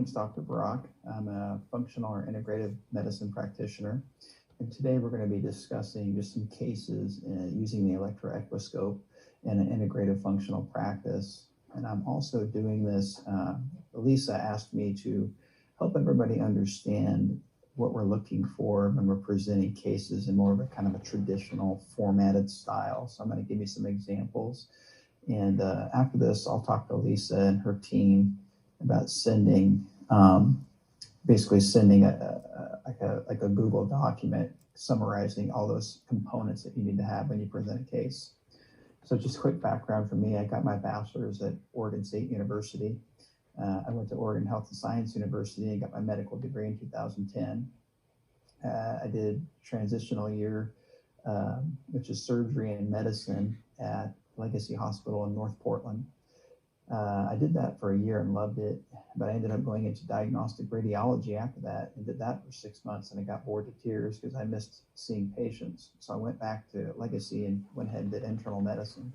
name's Dr. Brock. I'm a functional or integrative medicine practitioner. And today we're going to be discussing just some cases using the Electro Equiscope in an integrative functional practice. And I'm also doing this, Lisa asked me to help everybody understand what we're looking for when we're presenting cases in more of a kind of a traditional formatted style. So I'm going to give you some examples. And after this, I'll talk to Lisa and her team about basically sending like a Google document summarizing all those components that you need to have when you present a case. So just quick background for me, I got my bachelor's at Oregon State University. I went to Oregon Health and Science University and got my medical degree in 2010. I did transitional year, which is surgery and medicine at Legacy Hospital in North Portland. I did that for a year and loved it, but I ended up going into diagnostic radiology after that and did that for 6 months, and I got bored to tears because I missed seeing patients. So I went back to Legacy and went ahead and did internal medicine.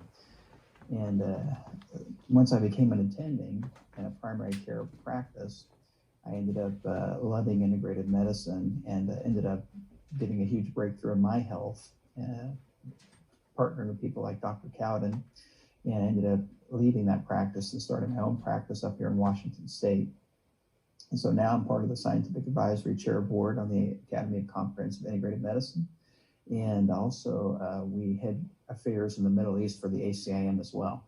And once I became an attending in a primary care practice, I ended up loving integrative medicine and ended up getting a huge breakthrough in my health, partnering with people like Dr. Cowden, and I ended up leaving that practice and starting my own practice up here in Washington State. And so now I'm part of the Scientific Advisory Chair Board on the Academy of Comprehensive Integrative Medicine. And also we head affairs in the Middle East for the ACIM as well.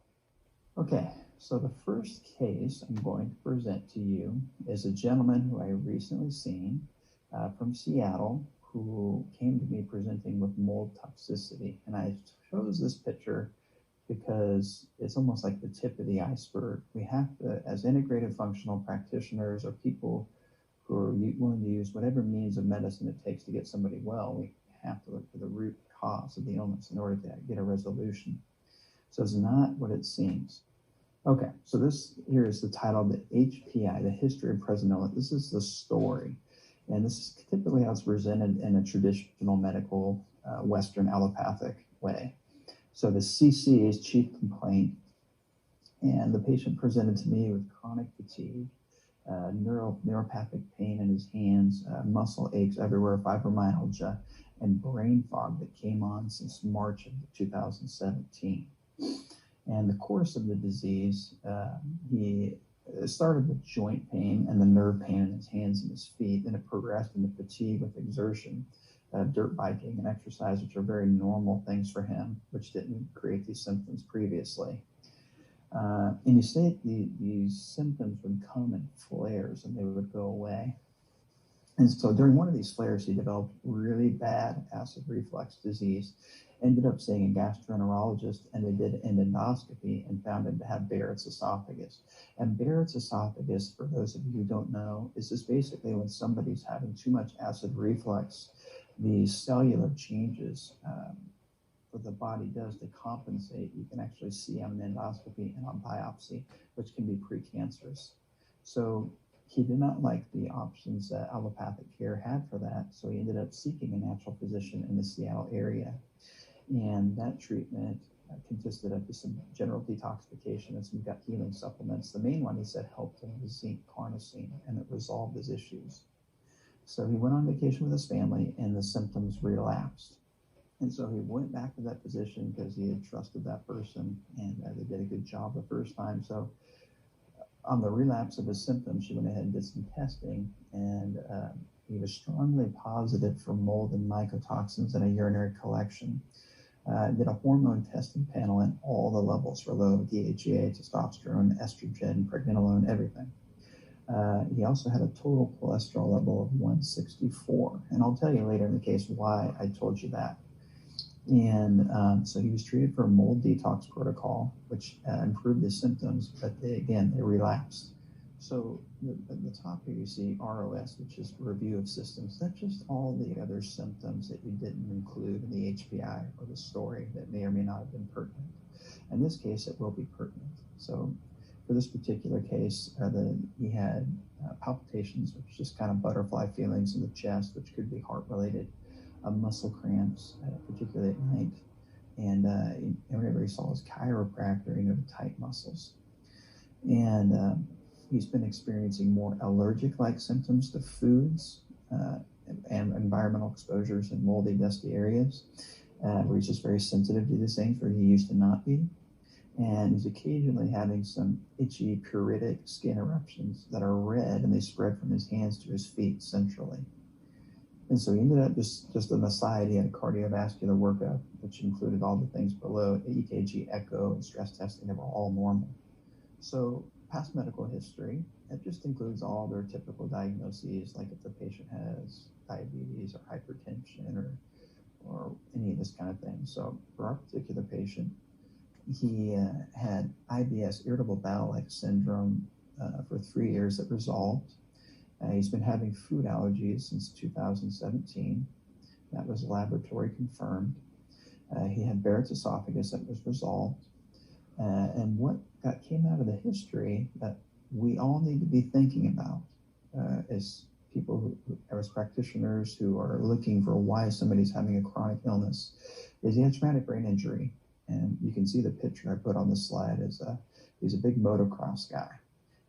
Okay, so the first case I'm going to present to you is a gentleman who I recently seen from Seattle who came to me presenting with mold toxicity. And I chose this picture because it's almost like the tip of the iceberg. We have to, as integrative functional practitioners or people who are willing to use whatever means of medicine it takes to get somebody well, we have to look for the root cause of the illness in order to get a resolution. So it's not what it seems. Okay, so this here is the title, the HPI, the history of present illness. This is the story. And this is typically how it's presented in a traditional medical Western allopathic way. So the CC is chief complaint, and the patient presented to me with chronic fatigue, neuropathic pain in his hands, muscle aches everywhere, fibromyalgia, and brain fog that came on since March of 2017. And the course of the disease, he started with joint pain and the nerve pain in his hands and his feet, and it progressed into fatigue with exertion, dirt biking and exercise, which are very normal things for him, which didn't create these symptoms previously. And you say these symptoms would come in flares and they would go away. And so during one of these flares, he developed really bad acid reflux disease, ended up seeing a gastroenterologist, and they did an endoscopy and found him to have Barrett's esophagus. And Barrett's esophagus, for those of you who don't know, is just basically when somebody's having too much acid reflux, the cellular changes what the body does to compensate, you can actually see on an endoscopy and on biopsy, which can be precancerous. So he did not like the options that allopathic care had for that, so he ended up seeking a natural physician in the Seattle area. And that treatment consisted of just some general detoxification and some gut healing supplements. The main one, he said, helped him was zinc carnosine, and it resolved his issues. So he went on vacation with his family, and the symptoms relapsed. And so he went back to that physician because he had trusted that person, and they did a good job the first time. So on the relapse of his symptoms, she went ahead and did some testing, and he was strongly positive for mold and mycotoxins in a urinary collection. Did a hormone testing panel, and all the levels were low: DHEA, testosterone, estrogen, pregnenolone, everything. He also had a total cholesterol level of 164, and I'll tell you later in the case why I told you that. And so he was treated for a mold detox protocol, which improved his symptoms, but they relapsed. So at the top here you see ROS, which is review of systems. That's just all the other symptoms that you didn't include in the HPI or the story that may or may not have been pertinent. In this case, it will be pertinent. So for this particular case, he had palpitations, which is just kind of butterfly feelings in the chest, which could be heart-related, muscle cramps, particularly at night. And whenever he saw his chiropractor, the tight muscles. And he's been experiencing more allergic-like symptoms to foods and environmental exposures in moldy, dusty areas, where he's just very sensitive to these things where he used to not be. And he's occasionally having some itchy, pruritic skin eruptions that are red, and they spread from his hands to his feet centrally. And so he ended up, just an aside, he had a cardiovascular workup, which included all the things below, EKG, echo, and stress testing that were all normal. So past medical history, it just includes all their typical diagnoses, like if the patient has diabetes or hypertension or any of this kind of thing. So for our particular patient, he had IBS, irritable bowel-like syndrome, for 3 years that resolved. He's been having food allergies since 2017. That was laboratory confirmed. He had Barrett's esophagus that was resolved. And what came out of the history that we all need to be thinking about as people, as practitioners who are looking for why somebody's having a chronic illness, is he had traumatic brain injury. And you can see the picture I put on the slide is he's a big motocross guy.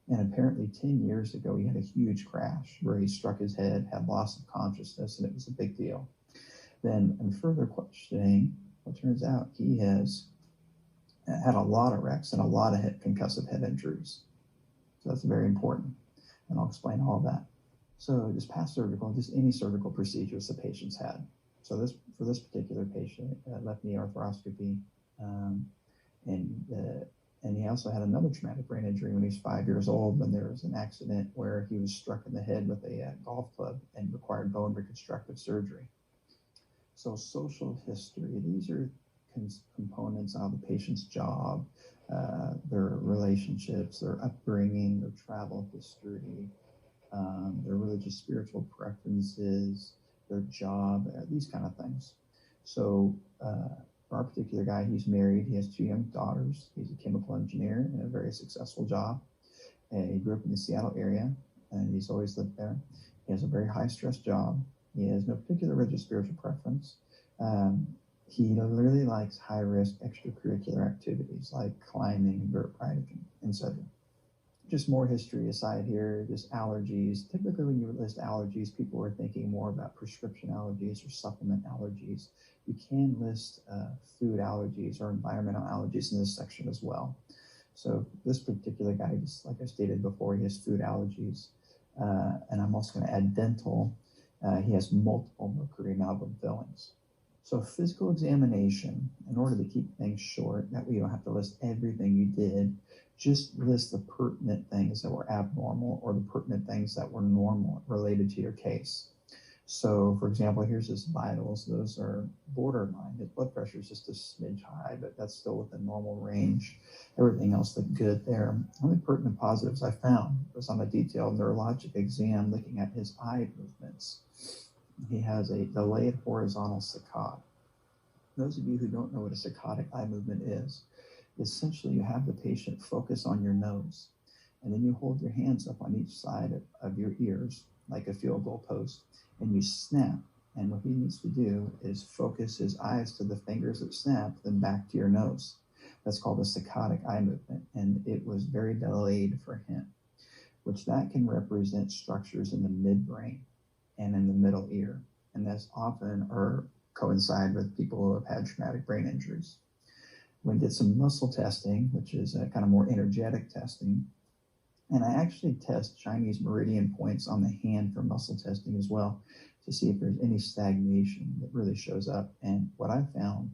And apparently 10 years ago, he had a huge crash where he struck his head, had loss of consciousness, and it was a big deal. Then in further questioning, it turns out he has had a lot of wrecks and a lot of concussive head injuries. So that's very important. And I'll explain all of that. So just past surgical, just any surgical procedures the patient's had. So for this particular patient, left knee arthroscopy, and he also had another traumatic brain injury when he was 5 years old, when there was an accident where he was struck in the head with a golf club and required bone reconstructive surgery. So social history, these are components of the patient's job, their relationships, their upbringing, their travel history, their religious spiritual preferences, their job, these kind of things. So for our particular guy, he's married. He has 2 young daughters. He's a chemical engineer in a very successful job. And he grew up in the Seattle area, and he's always lived there. He has a very high-stress job. He has no particular religious spiritual preference. He really likes high-risk extracurricular activities like climbing, dirt biking, etc. Just more history aside here, just allergies. Typically when you list allergies, people are thinking more about prescription allergies or supplement allergies. You can list food allergies or environmental allergies in this section as well. So this particular guy, just like I stated before, he has food allergies. And I'm also going to add dental. He has multiple mercury amalgam fillings. So physical examination, in order to keep things short, that way you don't have to list everything you did, just list the pertinent things that were abnormal or the pertinent things that were normal related to your case. So for example, here's his vitals. Those are borderline. His blood pressure is just a smidge high, but that's still within normal range. Everything else looked good there. Only pertinent positives I found was on a detailed neurologic exam looking at his eye movements. He has a delayed horizontal saccade. Those of you who don't know what a saccadic eye movement is, essentially you have the patient focus on your nose, and then you hold your hands up on each side of your ears like a field goal post, and you snap. And what he needs to do is focus his eyes to the fingers that snap, then back to your nose. That's called a saccadic eye movement, and it was very delayed for him, which that can represent structures in the midbrain and in the middle ear. And that's often coincide with people who have had traumatic brain injuries. We did some muscle testing, which is a kind of more energetic testing. And I actually test Chinese meridian points on the hand for muscle testing as well to see if there's any stagnation that really shows up. And what I found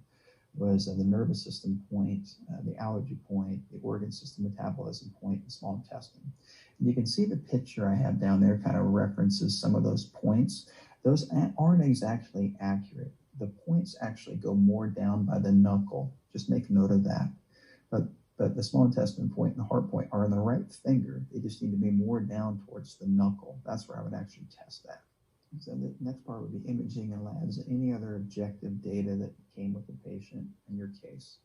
was the nervous system point, the allergy point, the organ system metabolism point, the small intestine. And you can see the picture I have down there kind of references some of those points. Those aren't exactly accurate. The points actually go more down by the knuckle. Just make note of that. But the small intestine point and the heart point are in the right finger. They just need to be more down towards the knuckle. That's where I would actually test that. So the next part would be imaging and labs and any other objective data that came with the patient in your case.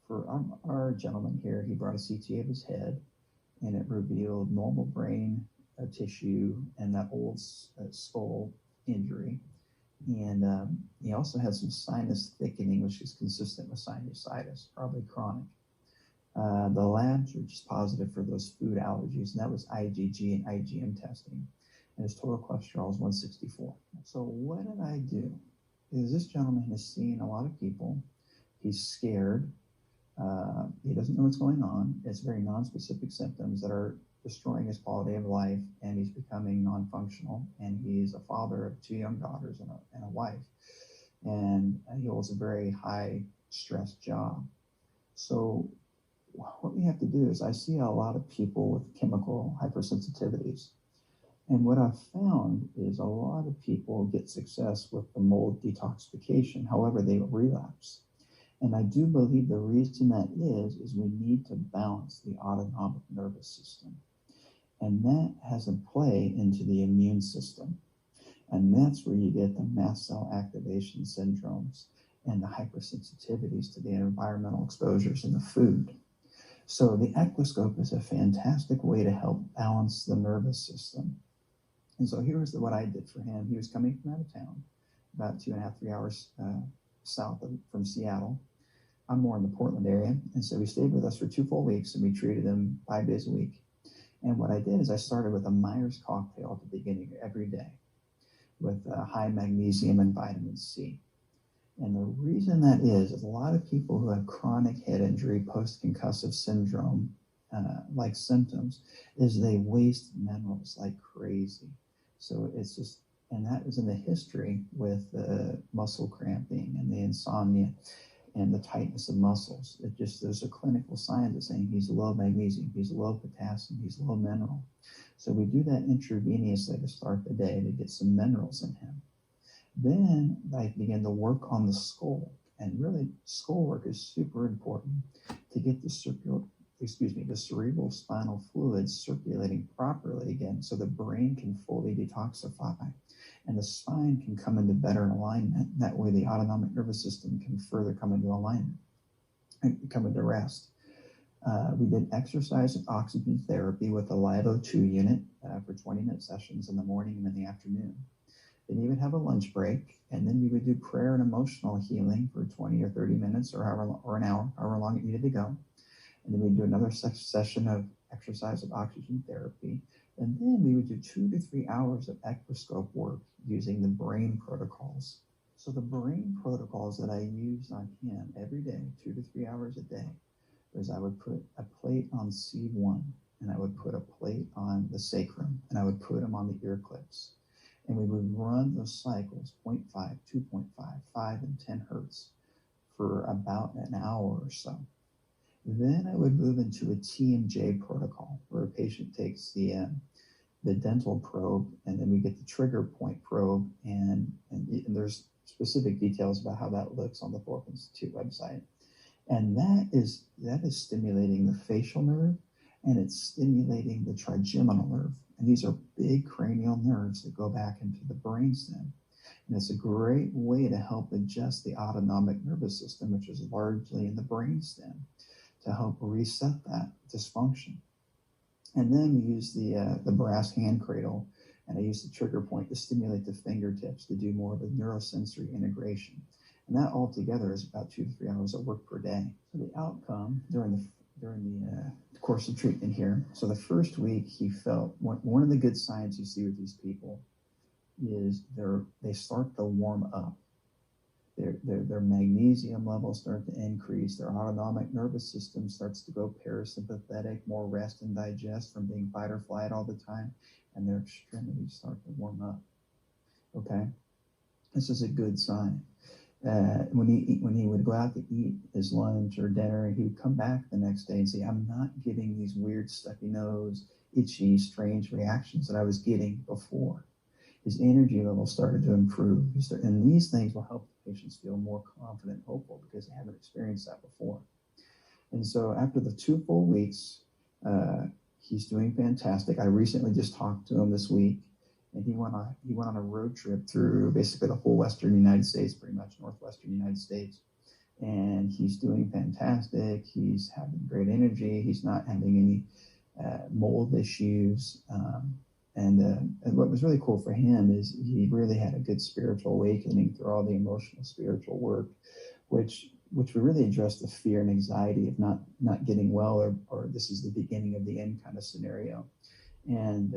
For our gentleman here, he brought a CT of his head, and it revealed normal brain tissue and that old skull injury. And he also had some sinus thickening, which is consistent with sinusitis, probably chronic. The labs were just positive for those food allergies, and that was IgG and IgM testing. And his total cholesterol is 164. So what did I do? Is this gentleman has seen a lot of people. He's scared. He doesn't know what's going on. It's very non-specific symptoms that are destroying his quality of life, and he's becoming non-functional. And he's a father of 2 young daughters and a wife. And he holds a very high stress job. So what we have to do is I see a lot of people with chemical hypersensitivities. And what I've found is a lot of people get success with the mold detoxification. However, they relapse. And I do believe the reason that is we need to balance the autonomic nervous system. And that has a play into the immune system. And that's where you get the mast cell activation syndromes and the hypersensitivities to the environmental exposures in the food. So the Equiscope is a fantastic way to help balance the nervous system. And so here's what I did for him. He was coming from out of town, about 2.5, 3 hours south from Seattle. I'm more in the Portland area. And so he stayed with us for 2 full weeks, and we treated him 5 days a week. And what I did is I started with a Myers cocktail at the beginning every day with high magnesium and vitamin C. And the reason that is a lot of people who have chronic head injury, post-concussive syndrome, like symptoms, is they waste minerals like crazy. So it's just, and that is in the history with the muscle cramping and the insomnia and the tightness of muscles. It just, there's a clinical sign that's saying he's low magnesium, he's low potassium, he's low mineral. So we do that intravenously to start the day to get some minerals in him. Then I began to work on the skull, and really skull work is super important to get the cerebral spinal fluid circulating properly again, so the brain can fully detoxify and the spine can come into better alignment. That way the autonomic nervous system can further come into alignment and come into rest. We did exercise and oxygen therapy with a live O2 unit for 20-minute sessions in the morning and in the afternoon. Then you would have a lunch break, and then we would do prayer and emotional healing for 20 or 30 minutes or an hour, however long it needed to go. And then we'd do another session of exercise and oxygen therapy. And then we would do 2 to 3 hours of Equiscope work using the brain protocols. So the brain protocols that I used on him every day, 2 to 3 hours a day, was I would put a plate on C1, and I would put a plate on the sacrum, and I would put them on the ear clips. And we would run those cycles, 0.5, 2.5, 5, and 10 hertz for about an hour or so. Then I would move into a TMJ protocol, where a patient takes the dental probe, and then we get the trigger point probe, and there's specific details about how that looks on the Thorp Institute website. And that is stimulating the facial nerve, and it's stimulating the trigeminal nerve. And these are big cranial nerves that go back into the brainstem. And it's a great way to help adjust the autonomic nervous system, which is largely in the brainstem, to help reset that dysfunction. And then we use the brass hand cradle, and I use the trigger point to stimulate the fingertips to do more of a neurosensory integration. And that altogether is about 2 to 3 hours of work per day. So the outcome during the course of treatment here. So the first week he felt, one of the good signs you see with these people is they start to warm up. Their magnesium levels start to increase. Their autonomic nervous system starts to go parasympathetic, more rest and digest from being fight or flight all the time, and their extremities start to warm up. Okay, this is a good sign. When he would go out to eat his lunch or dinner, he would come back the next day and say, I'm not getting these weird stuffy nose, itchy, strange reactions that I was getting before. His energy level started to improve. And these things will help the patients feel more confident and hopeful because they haven't experienced that before. And so after the 2 full weeks, he's doing fantastic. I recently just talked to him this week. And he went on a road trip through basically the whole Western United States, pretty much Northwestern United States. And he's doing fantastic. He's having great energy. He's not having any mold issues. And what was really cool for him is he really had a good spiritual awakening through all the emotional spiritual work, which which would really address the fear and anxiety of not getting well, or this is the beginning of the end kind of scenario. And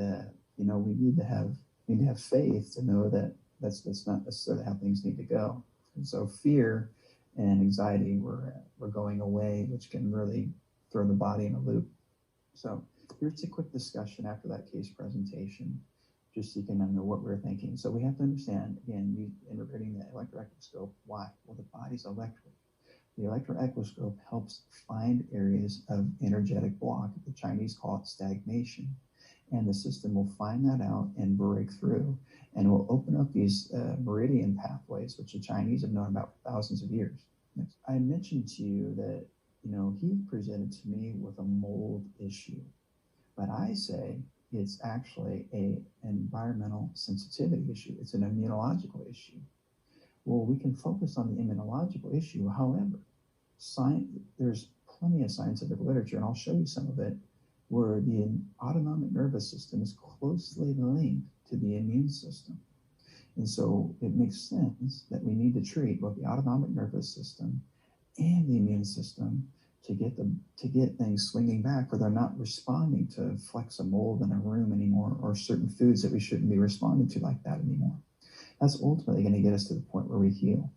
we need to have faith to know that that's not necessarily how things need to go. And so fear and anxiety were going away, which can really throw the body in a loop. So here's a quick discussion after that case presentation, just so you can know what we're thinking. So we have to understand, again, integrating the Electro-Acuscope. Why? Well, the body's electric. The Electro-Acuscope helps find areas of energetic block. The Chinese call it stagnation. And the system will find that out and break through, and will open up these meridian pathways, which the Chinese have known about for thousands of years. Next. I mentioned to you that, he presented to me with a mold issue, but I say it's actually an environmental sensitivity issue. It's an immunological issue. Well, we can focus on the immunological issue. However, there's plenty of scientific literature, and I'll show you some of it, where the autonomic nervous system is closely linked to the immune system. And so it makes sense that we need to treat both the autonomic nervous system and the immune system to get things swinging back, where they're not responding to flecks of mold in a room anymore, or certain foods that we shouldn't be responding to like that anymore. That's ultimately going to get us to the point where we heal.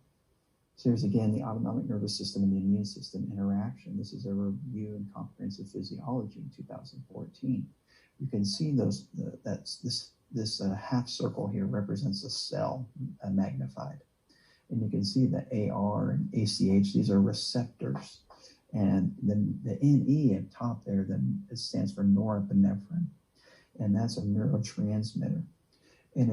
So here's again the autonomic nervous system and the immune system interaction. This is a review in comprehensive physiology in 2014. You can see this half circle here represents a cell magnified. And you can see the AR and ACH, these are receptors. And then the NE at top there, then it stands for norepinephrine. And that's a neurotransmitter. And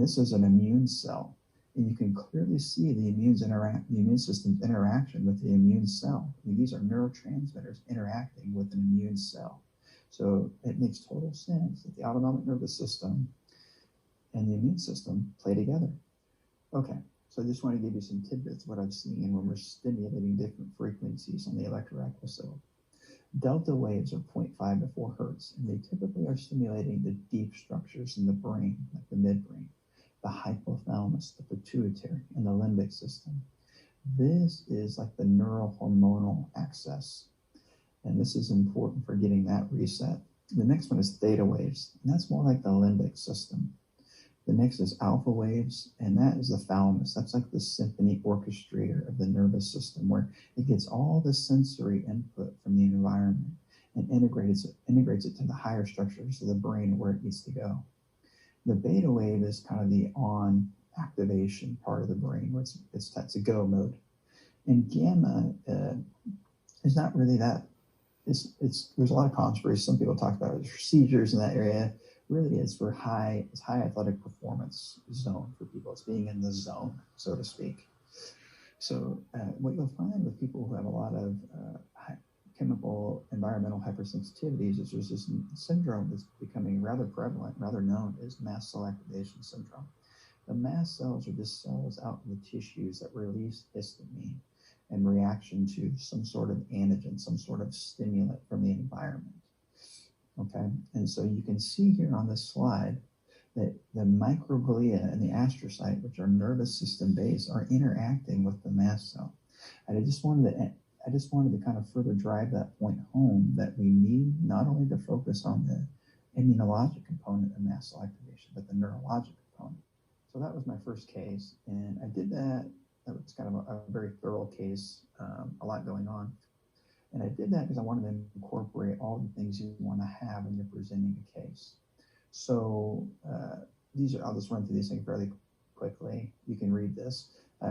this is an immune cell. And you can clearly see the immune system's interaction with the immune cell. I mean, these are neurotransmitters interacting with an immune cell. So it makes total sense that the autonomic nervous system and the immune system play together. Okay, so I just want to give you some tidbits of what I've seen when we're stimulating different frequencies on the Electro-Acuscope. Delta waves are 0.5 to 4 hertz, and they typically are stimulating the deep structures in the brain, like the midbrain, the hypothalamus, the pituitary, and the limbic system. This is like the neurohormonal axis, and this is important for getting that reset. The next one is theta waves, and that's more like the limbic system. The next is alpha waves, and that is the thalamus. That's like the symphony orchestrator of the nervous system, where it gets all the sensory input from the environment and integrates it to the higher structures of the brain where it needs to go. The beta wave is kind of the on activation part of the brain, where it's a go mode. And gamma is not really that. There's a lot of controversy. Some people talk about procedures in that area. Really, it's high athletic performance zone for people. It's being in the zone, so to speak. So what you'll find with people who have a lot of chemical environmental hypersensitivities is there's this syndrome that's becoming rather prevalent, rather known as mast cell activation syndrome. The mast cells are just cells out in the tissues that release histamine in reaction to some sort of antigen, some sort of stimulant from the environment. Okay, and so you can see here on this slide that the microglia and the astrocyte, which are nervous system based, are interacting with the mast cell. And I just wanted to kind of further drive that point home, that we need not only to focus on the immunologic component of mast cell activation, but the neurologic component. So that was my first case, and I did that. That was kind of a very thorough case, a lot going on. And I did that because I wanted to incorporate all the things you want to have when you're presenting a case. So I'll just run through these things fairly quickly. You can read this.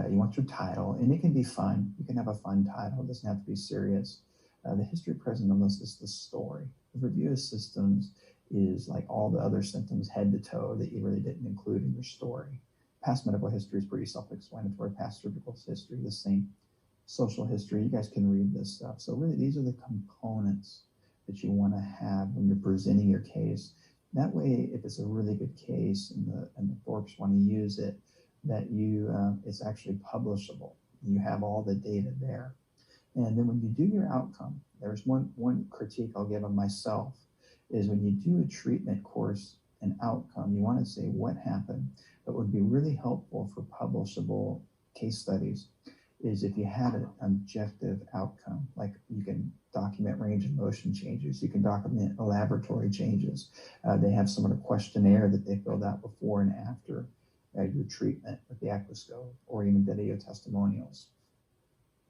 You want your title, and it can be fun. You can have a fun title. It doesn't have to be serious. The history present on this is the story. The review of systems is like all the other symptoms head to toe that you really didn't include in your story. Past medical history is pretty self-explanatory. Past surgical history, the same. Social history, you guys can read this stuff. So really, these are the components that you want to have when you're presenting your case. That way, if it's a really good case and the Thorps want to use it, that it's actually publishable. You have all the data there. And then when you do your outcome, there's one critique I'll give of myself, is when you do a treatment course and outcome, you want to say what happened. But what would be really helpful for publishable case studies is if you had an objective outcome, like you can document range of motion changes, you can document laboratory changes. They have some sort of questionnaire that they filled out before and after your treatment with the Equiscope, or even video testimonials.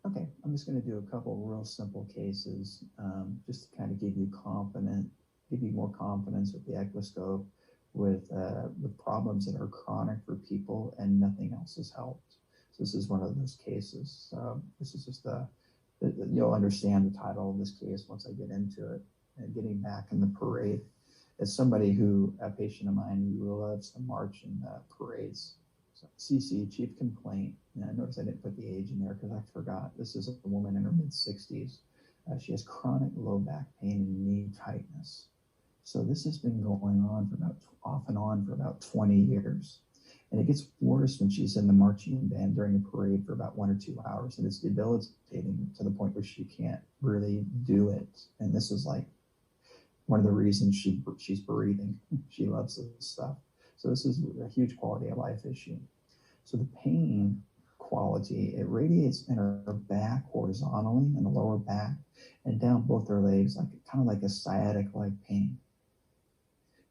Okay, I'm just going to do a couple of real simple cases just to kind of give you more confidence with the Equiscope with problems that are chronic for people and nothing else has helped. So this is one of those cases. This is just you'll understand the title of this case once I get into it. And getting back in the parade, as somebody a patient of mine who loves to march in parades. So CC, chief complaint. And I noticed I didn't put the age in there because I forgot. This is a woman in her mid-60s. She has chronic low back pain and knee tightness. So this has been going on off and on for about 20 years. And it gets worse when she's in the marching band during a parade for about 1 or 2 hours. And it's debilitating to the point where she can't really do it. And this is like one of the reasons she's breathing. She loves this stuff. So this is a huge quality of life issue. So the pain quality, it radiates in her back horizontally in the lower back and down both her legs, kind of like a sciatic-like pain.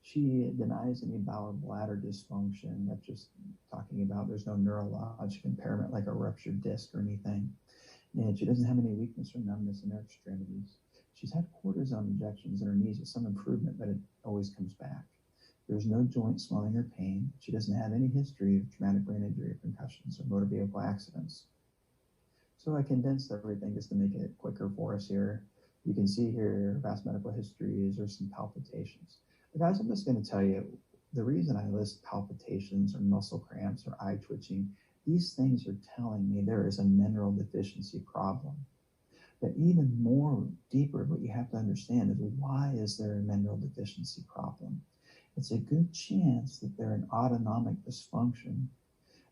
She denies any bowel or bladder dysfunction. That's just talking about there's no neurologic impairment like a ruptured disc or anything. And she doesn't have any weakness or numbness in her extremities. She's had cortisone injections in her knees with some improvement, but it always comes back. There's no joint swelling or pain. She doesn't have any history of traumatic brain injury or concussions or motor vehicle accidents. So I condensed everything just to make it quicker for us here. You can see here, vast medical histories or some palpitations. But guys, I'm just going to tell you, the reason I list palpitations or muscle cramps or eye twitching, these things are telling me there is a mineral deficiency problem. But even more deeper, what you have to understand is, why is there a mineral deficiency problem? It's a good chance that they're in autonomic dysfunction.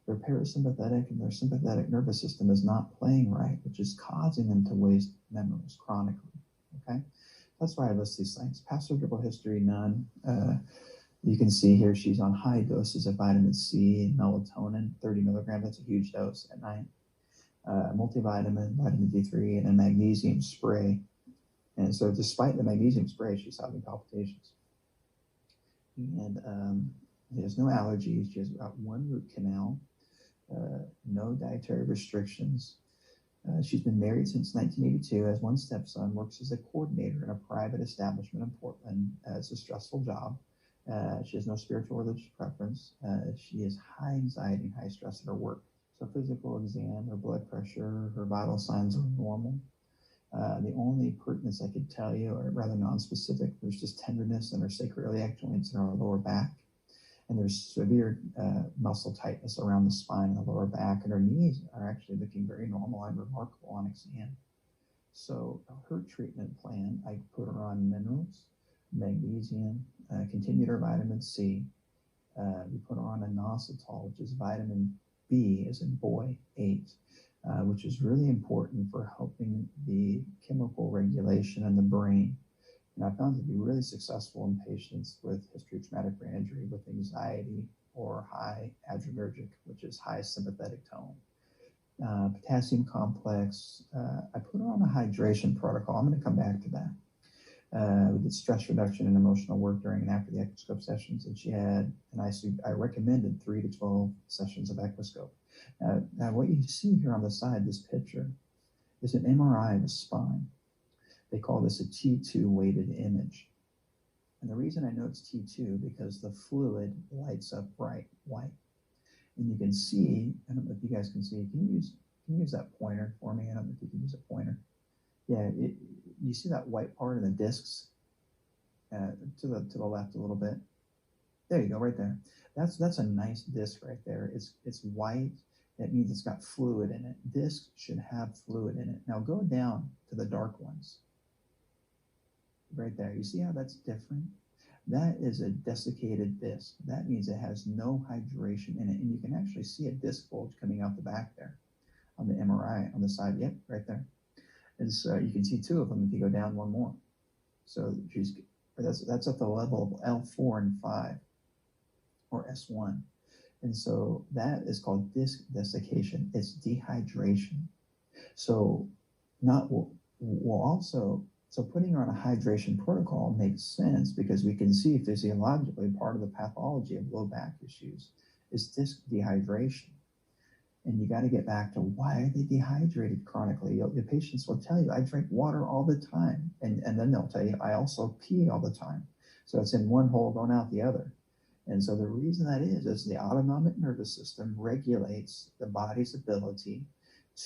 Their parasympathetic and their sympathetic nervous system is not playing right, which is causing them to waste minerals chronically, okay? That's why I list these things. Past surgical history, none. You can see here she's on high doses of vitamin C and melatonin, 30 milligrams. That's a huge dose at night. Multivitamin, vitamin D3, and a magnesium spray. And so despite the magnesium spray, she's having palpitations. And she has no allergies. She has about 1 root canal, no dietary restrictions. She's been married since 1982, has 1 stepson, works as a coordinator in a private establishment in Portland. It's a stressful job. She has no spiritual or religious preference. She has high anxiety and high stress at her work. So physical exam, her blood pressure, her vital signs are normal. The only pertinence I could tell you, or rather non-specific, there's just tenderness in her sacroiliac joints in her lower back. And there's severe muscle tightness around the spine and the lower back, and her knees are actually looking very normal and remarkable on exam. So her treatment plan, I put her on minerals, magnesium, continued her vitamin C. We put her on inositol, which is vitamin B, as in boy, 8, which is really important for helping the chemical regulation in the brain. And I found to be really successful in patients with history of traumatic brain injury with anxiety or high adrenergic, which is high sympathetic tone. Potassium complex, I put her on a hydration protocol. I'm going to come back to that. We did stress reduction and emotional work during and after the Equiscope sessions, and she had, and I recommended 3 to 12 sessions of Equiscope. Now what you see here on the side, this picture, is an MRI of the spine. They call this a T2 weighted image. And the reason I know it's T2 because the fluid lights up bright white. And you can see, I don't know if you guys can see, can you use that pointer for me? I don't know if you can use a pointer. Yeah, you see that white part of the discs to the left a little bit. There you go, right there. That's a nice disc right there. It's white. That means it's got fluid in it. Discs should have fluid in it. Now go down to the dark ones. Right there. You see how that's different? That is a desiccated disc. That means it has no hydration in it. And you can actually see a disc bulge coming out the back there on the MRI on the side. Yep, right there. And so you can see 2 of them if you go down 1 more. So that's at the level of L4 and 5 or S1. And so that is called disc desiccation. It's dehydration. So not will also, so putting her on a hydration protocol makes sense because we can see physiologically part of the pathology of low back issues is this dehydration. And you got to get back to why are they dehydrated chronically? The patients will tell you, I drink water all the time. And then they'll tell you, I also pee all the time. So it's in one hole, going out the other. And so the reason that is the autonomic nervous system regulates the body's ability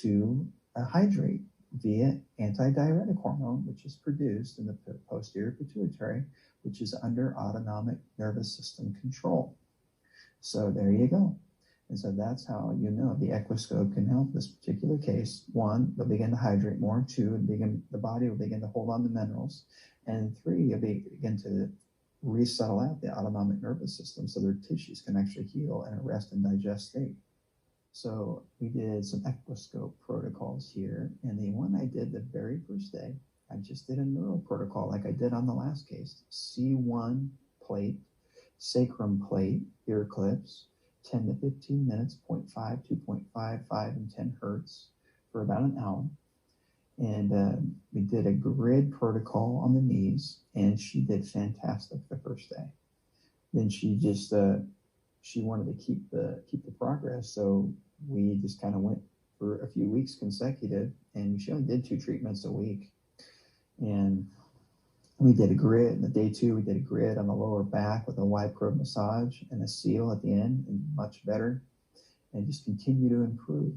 to hydrate via antidiuretic hormone, which is produced in the posterior pituitary, which is under autonomic nervous system control. So there you go. And so that's how you know the Equiscope can help this particular case. One, they'll begin to hydrate more. Two, the body will begin to hold on to minerals. And three, you'll begin to resettle out the autonomic nervous system so their tissues can actually heal in a rest and digest state. So we did some Equiscope protocols here. And the one I did the very first day, I just did a neural protocol like I did on the last case. C1 plate, sacrum plate, ear clips, 10 to 15 minutes, 0.5, 2.5, 5, and 10 hertz for about an hour. And we did a grid protocol on the knees, and she did fantastic the first day. Then she just she wanted to keep the progress, so we just kind of went for a few weeks consecutive, and she only did 2 treatments a week. And we did a grid. The day 2, we did a grid on the lower back with a wide probe massage and a seal at the end, and much better, and just continue to improve.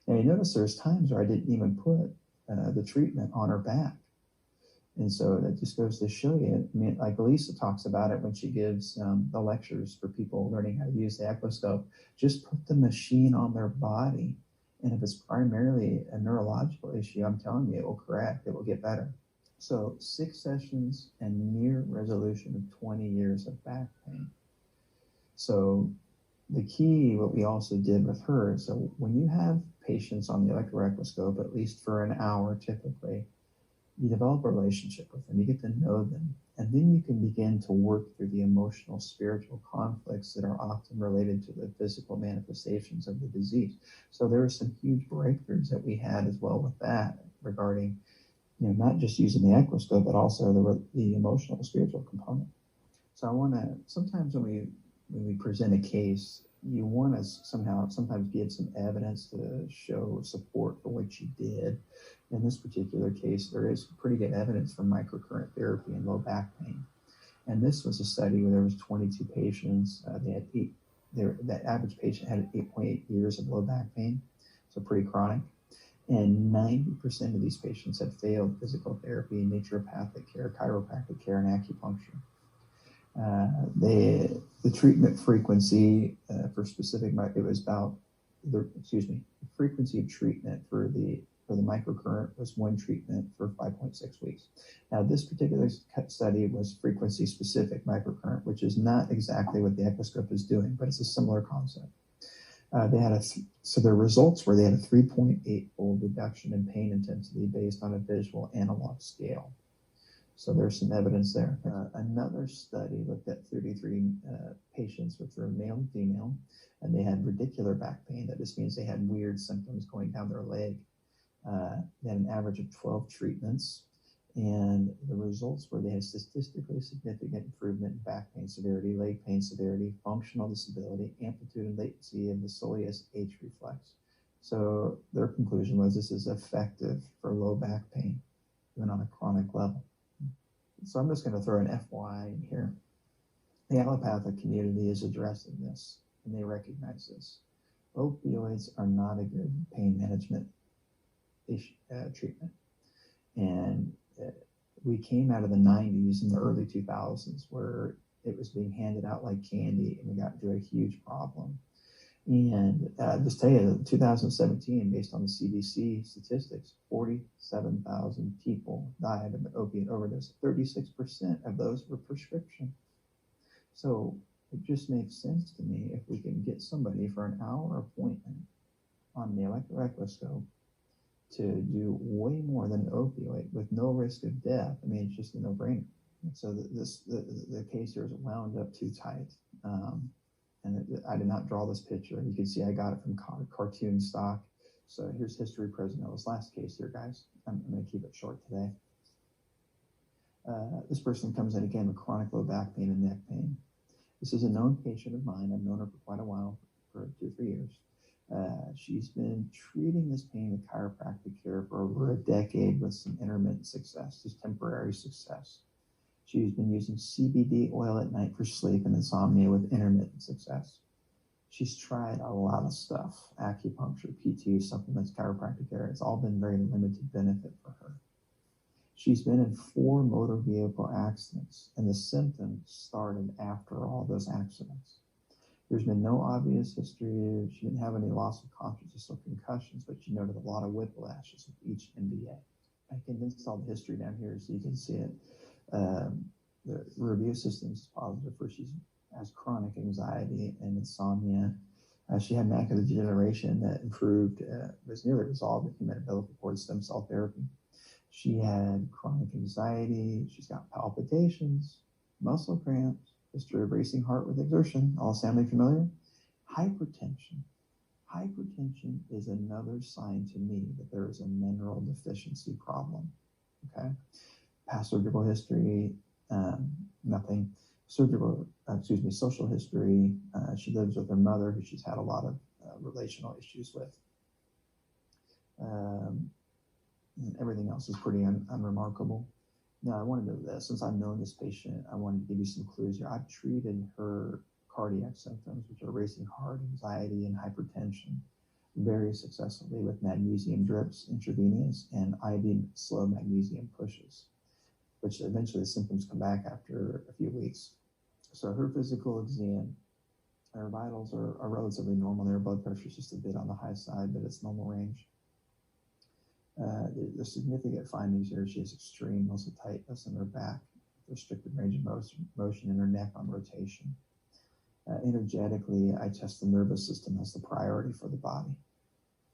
Now you notice there's times where I didn't even put the treatment on her back. And so that just goes to show you, I mean, like Lisa talks about it when she gives the lectures for people learning how to use the Equiscope, just put the machine on their body. And if it's primarily a neurological issue, I'm telling you, it will correct, it will get better. So 6 sessions and near resolution of 20 years of back pain. So the key, what we also did with her, so when you have patients on the Electro Equiscope, at least for an hour typically, you develop a relationship with them, you get to know them, and then you can begin to work through the emotional, spiritual conflicts that are often related to the physical manifestations of the disease. So there were some huge breakthroughs that we had as well with that regarding, you know, not just using the Equiscope, but also the emotional, spiritual component. So I want to, sometimes when we present a case, you want to sometimes give some evidence to show support for what you did. In this particular case, there is pretty good evidence for microcurrent therapy in low back pain. And this was a study where there was 22 patients. The average patient had 8.8 years of low back pain, so pretty chronic. And 90% of these patients had failed physical therapy, naturopathic care, chiropractic care, and acupuncture. The treatment frequency for specific, it was about the frequency of treatment for the microcurrent was 1 treatment for 5.6 weeks. Now, this particular study was frequency specific microcurrent, which is not exactly what the Equiscope is doing, but it's a similar concept. So their results were they had a 3.8-fold reduction in pain intensity based on a visual analog scale. So there's some evidence there. Another study looked at 33 patients, which were male and female, and they had radicular back pain. That just means they had weird symptoms going down their leg. They had an average of 12 treatments, and the results were they had statistically significant improvement in back pain severity, leg pain severity, functional disability, amplitude and latency of the soleus H reflex. So their conclusion was this is effective for low back pain, even on a chronic level. So I'm just going to throw an FYI in here. The allopathic community is addressing this, and they recognize this. Opioids are not a good pain management treatment. And we came out of the 90s and the early 2000s where it was being handed out like candy, and we got into a huge problem. And just tell you, 2017, based on the CDC statistics, 47,000 people died of an opiate overdose. 36% of those were prescription. So it just makes sense to me if we can get somebody for an hour appointment on the Electro Equiscope to do way more than an opioid with no risk of death. I mean, it's just a no-brainer. So the case here is wound up too tight. And I did not draw this picture. You can see I got it from cartoon stock. So here's history present in this last case here, guys. I'm going to keep it short today. This person comes in again with chronic low back pain and neck pain. This is a known patient of mine. I've known her for quite a while, for 2 or 3 years. She's been treating this pain with chiropractic care for over a decade with some intermittent success, just temporary success. She's been using CBD oil at night for sleep and insomnia with intermittent success. She's tried a lot of stuff, acupuncture, PT, supplements, chiropractic care. It's all been very limited benefit for her. She's been in 4 motor vehicle accidents, and the symptoms started after all those accidents. There's been no obvious history. She didn't have any loss of consciousness or concussions, but she noted a lot of whiplashes with each MVA. I condensed all the history down here so you can see it. The review system is positive for she has chronic anxiety and insomnia. She had macular degeneration that improved, was nearly resolved with human umbilical cord stem cell therapy. She had chronic anxiety. She's got palpitations, muscle cramps, history of racing heart with exertion. All sounding familiar? Hypertension. Hypertension is another sign to me that there is a mineral deficiency problem. Okay. Past surgical history, nothing. Social history. She lives with her mother, who she's had a lot of relational issues with. Everything else is pretty unremarkable. Now, I wanted to, since I've known this patient, I wanted to give you some clues here. I've treated her cardiac symptoms, which are racing heart, anxiety, and hypertension, very successfully with magnesium drips, intravenous, and IV slow magnesium pushes, which eventually the symptoms come back after a few weeks. So her physical exam, her vitals are relatively normal. Their blood pressure is just a bit on the high side, but it's normal range. The significant findings here, she has extreme muscle tightness in her back, restricted range of motion in her neck on rotation. Energetically, I test the nervous system as the priority for the body.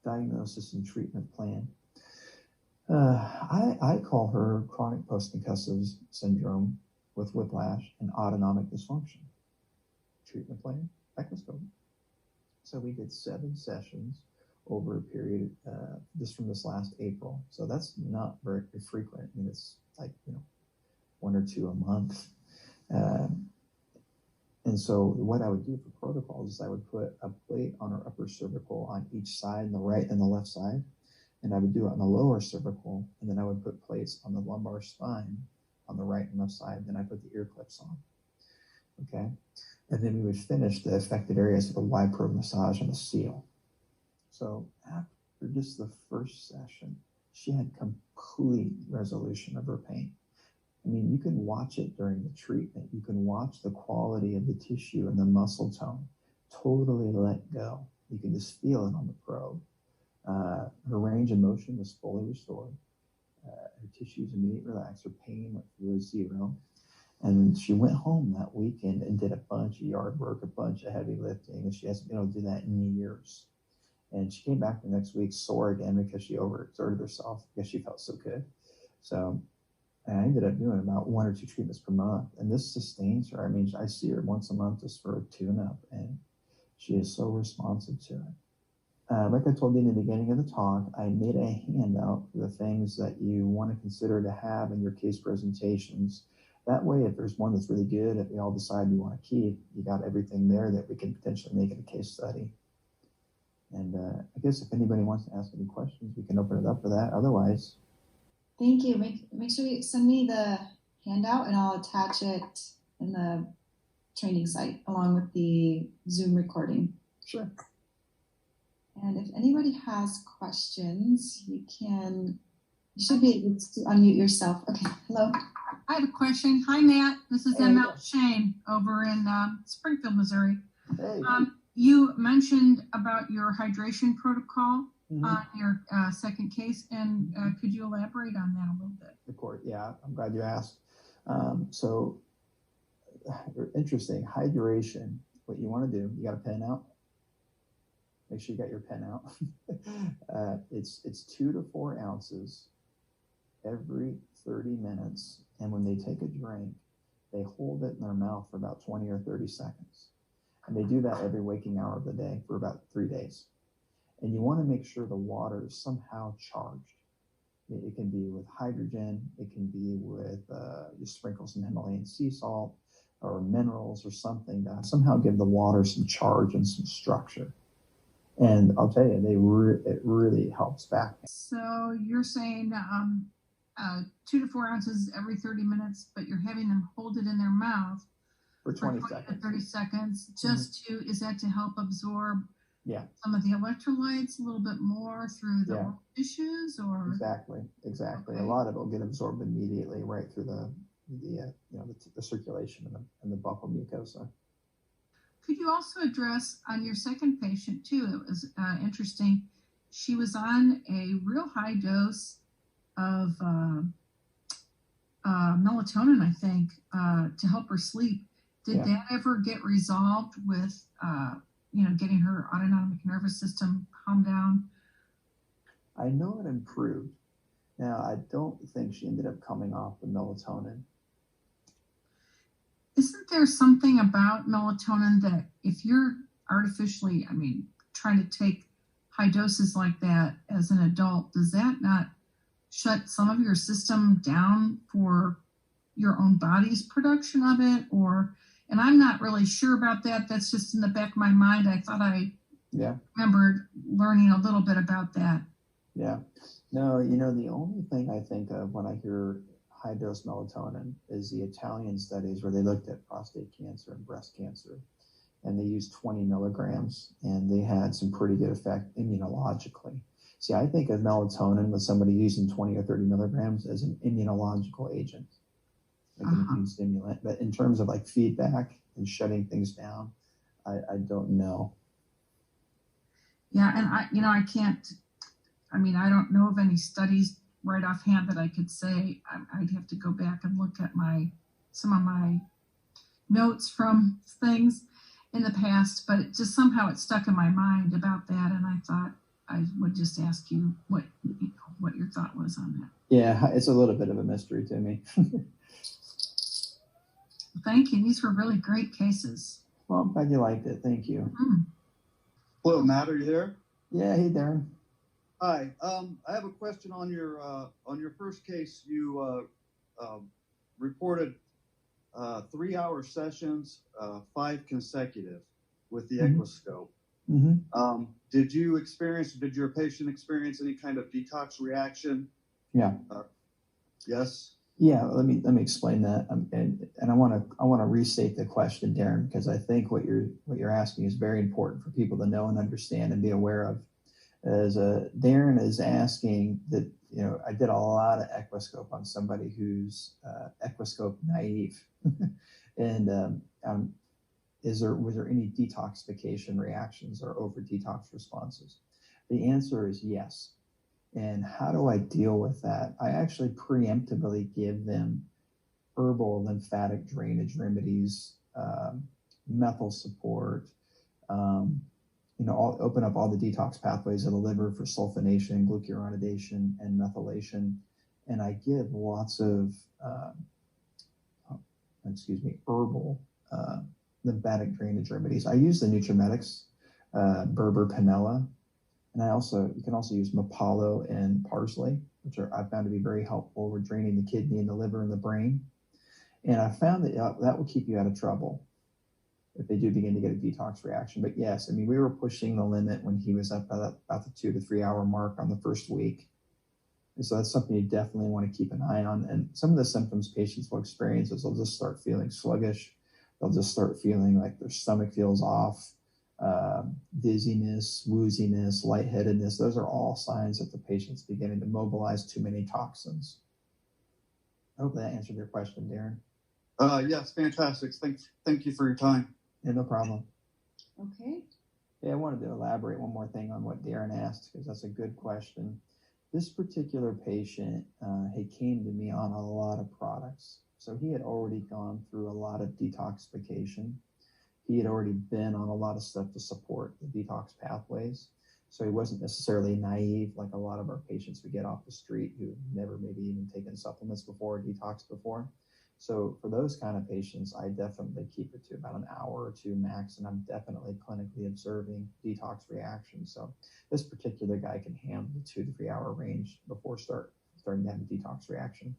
Diagnosis and treatment plan. I call her chronic post-concussive syndrome with whiplash and autonomic dysfunction. Treatment plan, Equiscope. So we did 7 sessions over a period, just from this last April. So that's not very frequent. I mean, it's like, 1 or 2 a month. And so what I would do for protocols is I would put a plate on her upper cervical on each side, on the right and the left side. And I would do it on the lower cervical. And then I would put plates on the lumbar spine on the right and left side. Then I put the ear clips on. Okay. And then we would finish the affected areas with a wide probe massage and a seal. So after just the first session, she had complete resolution of her pain. I mean, you can watch it during the treatment. You can watch the quality of the tissue and the muscle tone totally let go. You can just feel it on the probe. Her range of motion was fully restored. Her tissues immediately relaxed. Her pain went through 0. And she went home that weekend and did a bunch of yard work, a bunch of heavy lifting, and she hasn't been able to do that in years. And she came back the next week sore again because she overexerted herself because she felt so good. So I ended up doing about 1 or 2 treatments per month. And this sustains her. I mean, I see her once a month just for a tune-up, and she is so responsive to it. Like I told you in the beginning of the talk, I made a handout for the things that you want to consider to have in your case presentations. That way, if there's one that's really good, if we all decide we want to keep, you got everything there that we can potentially make it a case study. And I guess if anybody wants to ask any questions, we can open it up for that. Otherwise, thank you. Make sure you send me the handout, and I'll attach it in the training site along with the Zoom recording. Sure. And if anybody has questions, you should be able to unmute yourself. Okay, hello. I have a question. Hi, Matt. This is M.L. Shane over in Springfield, Missouri. Hey. You mentioned about your hydration protocol on your second case, and could you elaborate on that a little bit? Of course, yeah. I'm glad you asked. So, interesting. Hydration. What you want to do, you got a pen out? Make sure you got your pen out. It's 2 to 4 ounces every 30 minutes. And when they take a drink, they hold it in their mouth for about 20 or 30 seconds. And they do that every waking hour of the day for about 3 days. And you want to make sure the water is somehow charged. It can be with hydrogen, it can be with, you sprinkle some Himalayan sea salt or minerals or something to somehow give the water some charge and some structure. And I'll tell you, it really helps back. So you're saying 2 to 4 ounces every 30 minutes, but you're having them hold it in their mouth For 20 to seconds. 30 seconds, just is that to help absorb Yeah. some of the electrolytes a little bit more through the Yeah. tissues, or? Exactly. Okay. A lot of it will get absorbed immediately right through the circulation and the buccal mucosa. Could you also address on your second patient too? It was interesting. She was on a real high dose of melatonin, I think, to help her sleep. Did that ever get resolved with, getting her autonomic nervous system calmed down? I know it improved. Now, I don't think she ended up coming off the melatonin. Isn't there something about melatonin that if you're artificially, trying to take high doses like that as an adult, does that not shut some of your system down for your own body's production of it? And I'm not really sure about that. That's just in the back of my mind. I thought I remembered learning a little bit about that. Yeah. No, the only thing I think of when I hear high dose melatonin is the Italian studies where they looked at prostate cancer and breast cancer, and they used 20 milligrams, and they had some pretty good effect immunologically. See, I think of melatonin with somebody using 20 or 30 milligrams as an immunological agent, like an immune stimulant. But in terms of like feedback and shutting things down, I don't know. Yeah, and I can't. I don't know of any studies right offhand that I could say. I'd have to go back and look at some of my notes from things in the past, but it stuck in my mind about that, and I thought I would just ask you what your thought was on that. Yeah, it's a little bit of a mystery to me. Thank you. These were really great cases. Well, I'm glad you liked it. Thank you. Hello, Matt. Are you there? Yeah. Hey, Darren. Hi. I have a question on your first case. You reported 3-hour sessions, 5 consecutive with the Equiscope. Mm-hmm. Did your patient experience any kind of detox reaction? Yeah. Yes. Yeah. Let me explain that. And I want to restate the question, Darren, because I think what you're asking is very important for people to know and understand and be aware of. As Darren is asking that, I did a lot of Equiscope on somebody who's Equiscope naive, and was there any detoxification reactions or over detox responses? The answer is yes. And how do I deal with that? I actually preemptively give them herbal lymphatic drainage remedies, methyl support, open up all the detox pathways of the liver for sulfonation, glucuronidation, and methylation. And I give lots of, herbal lymphatic drainage remedies. I use the Nutrimetics, Berber Panella, and you can also use Mapalo and parsley, which I found to be very helpful. We're draining the kidney and the liver and the brain. And I found that will keep you out of trouble if they do begin to get a detox reaction. But yes, we were pushing the limit when he was up about the 2 to 3 hour mark on the first week. And so that's something you definitely want to keep an eye on. And some of the symptoms patients will experience is they'll just start feeling sluggish. They'll just start feeling like their stomach feels off, dizziness, wooziness, lightheadedness. Those are all signs that the patient's beginning to mobilize too many toxins. I hope that answered your question, Darren. Yes, fantastic. Thank you for your time. Yeah, no problem. Okay. Yeah, I wanted to elaborate one more thing on what Darren asked, because that's a good question. This particular patient, he came to me on a lot of products. So he had already gone through a lot of detoxification. He had already been on a lot of stuff to support the detox pathways. So he wasn't necessarily naive like a lot of our patients we get off the street who never maybe even taken supplements before or detoxed before. So for those kind of patients, I definitely keep it to about an hour or two max, and I'm definitely clinically observing detox reactions. So this particular guy can handle the 2 to 3 hour range before starting to have a detox reaction.